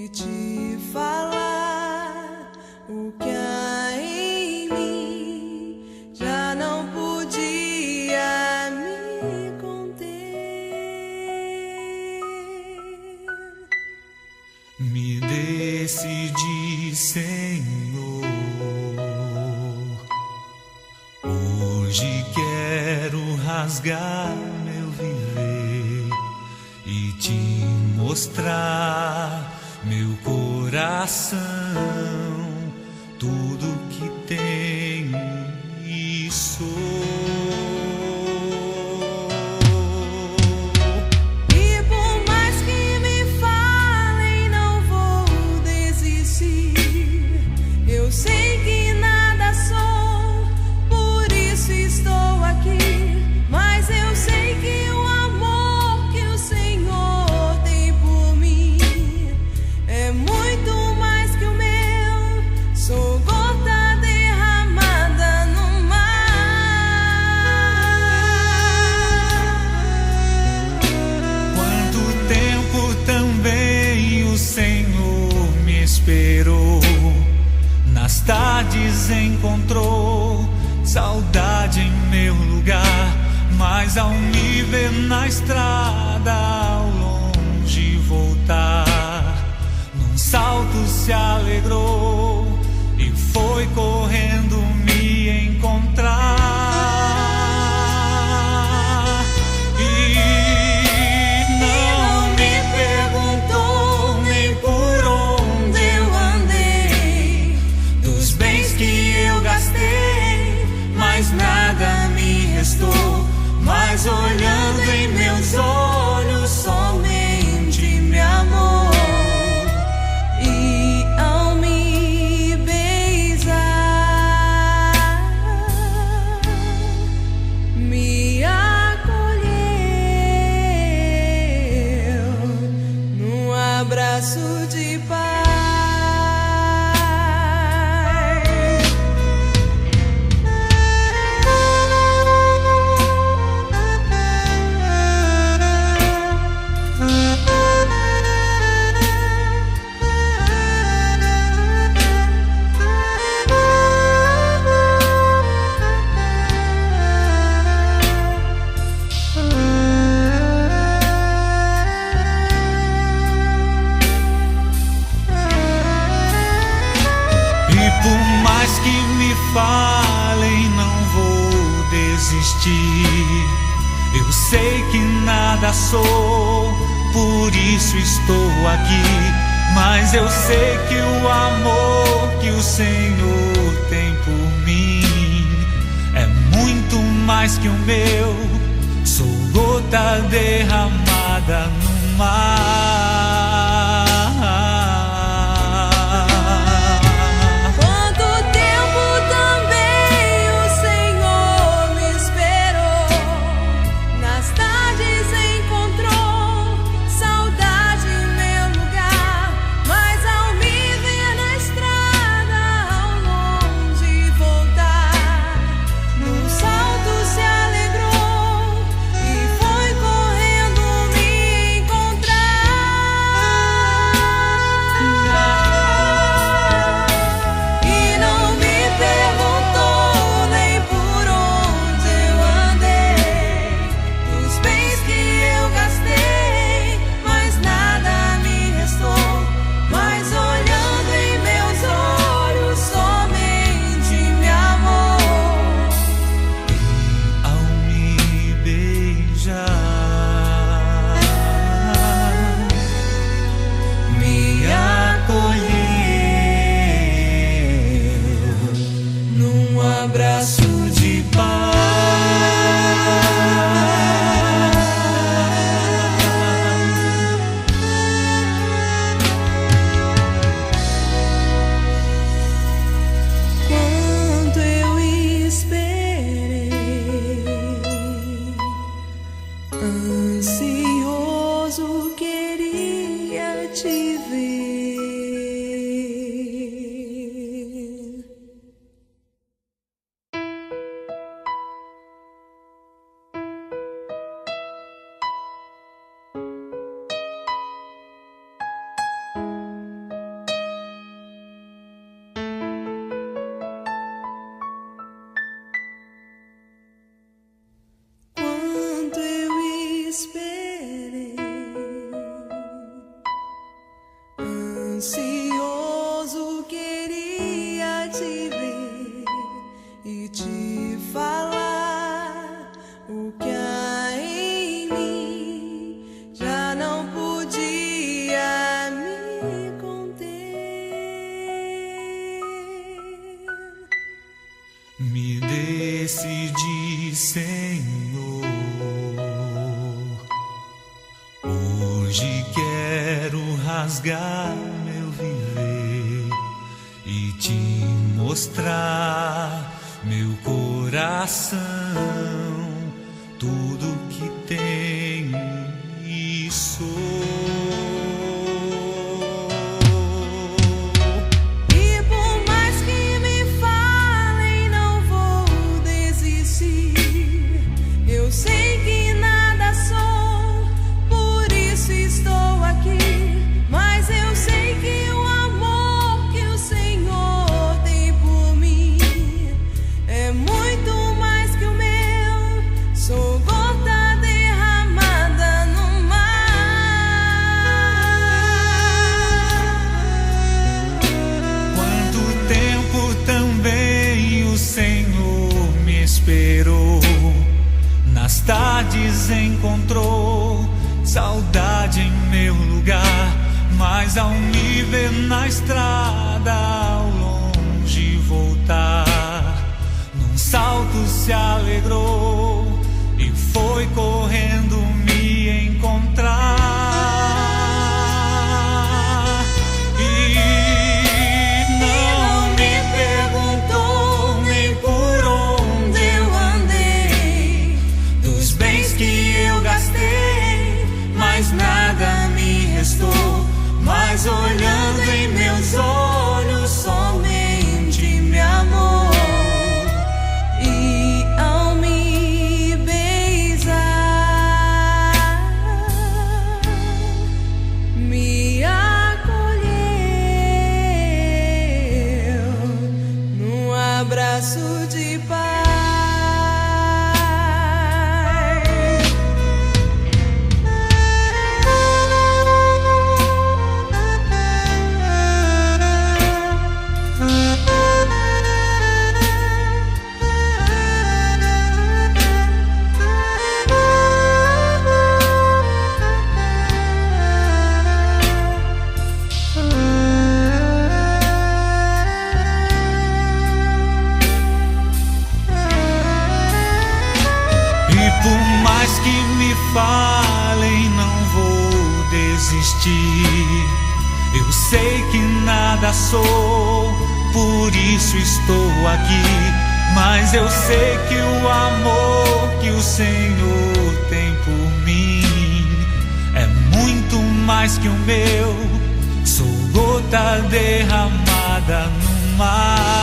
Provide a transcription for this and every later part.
te falar o que há em mim, já não podia me conter. Me decidi, Senhor, hoje quero rasgar meu viver e te mostrar meu coração, tudo que tenho e sou. E por mais que me falem, não vou desistir. Eu sei que nada sou, por isso estou aqui. Mas eu sei que o amor que o Senhor tem por mim é muito mais que o meu. Sou gota derramada no mar. Quanto tempo também o Senhor me esperou, nas tardes encontrou saudade em meu lugar, mas ao me ver na estrada ao longe voltar, num salto se alegrou e foi correndo me encontrar. E não me perguntou nem por onde eu andei, dos bens que eu gastei, mas nada me restou. Mas olhando em meus olhos, somente me amou. E ao me beijar, me acolheu num abraço de paz. E por mais que me falem, não vou desistir. Eu sei que nada sou, por isso estou aqui. Mas eu sei que o amor que o Senhor tem por mim é muito mais que o meu. Sou gota derramada no mar. Quanto tempo também o Senhor me esperou, nas tardes encontrou saudade em meu lugar, mas ao me ver na estrada ao longe voltar, num salto se alegrou e foi correndo me encontrar. E não me perguntou nem por onde eu andei, dos bens que eu gastei, mas nada me restou. Mas olhando em meus olhos, somente me amou. Ao me beijar, Me acolheu num abraço de paz. Quanto eu esperei, ansioso queria te ver. Ansioso queria te ver e te falar o que há em mim, já não podia me conter. Me decidi, Senhor, hoje quero rasgar meu viver e te mostrar meu coração, tudo que tenho e sou. E por mais que me falem, não vou desistir. Eu sei que nada sou, por isso estou aqui. Mas eu sei que o amor que o Senhor tem por mim é muito mais que o meu. Sou gota derramada no mar. Quanto tempo também o Senhor me esperou, nas tardes encontrou saudade em meu lugar. Mas ao me ver na estrada, ao longe voltar, num salto se alegrou e foi correndo me encontrar. E não me perguntou nem por onde eu andei, dos bens que eu gastei, mas nada me restou. Mas olhando em meus olhos, somente me amou. E ao me beijar, me acolheu num abraço de paz. Por mais que me falem, não vou desistir. Eu sei que nada sou, por isso estou aqui. Mas eu sei que o amor que o Senhor tem por mim é muito mais que o meu. Sou gota derramada no mar.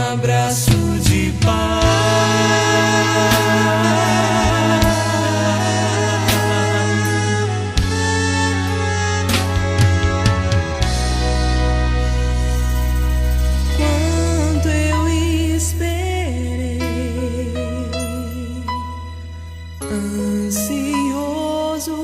Abraço de paz. Quanto eu esperei, ansioso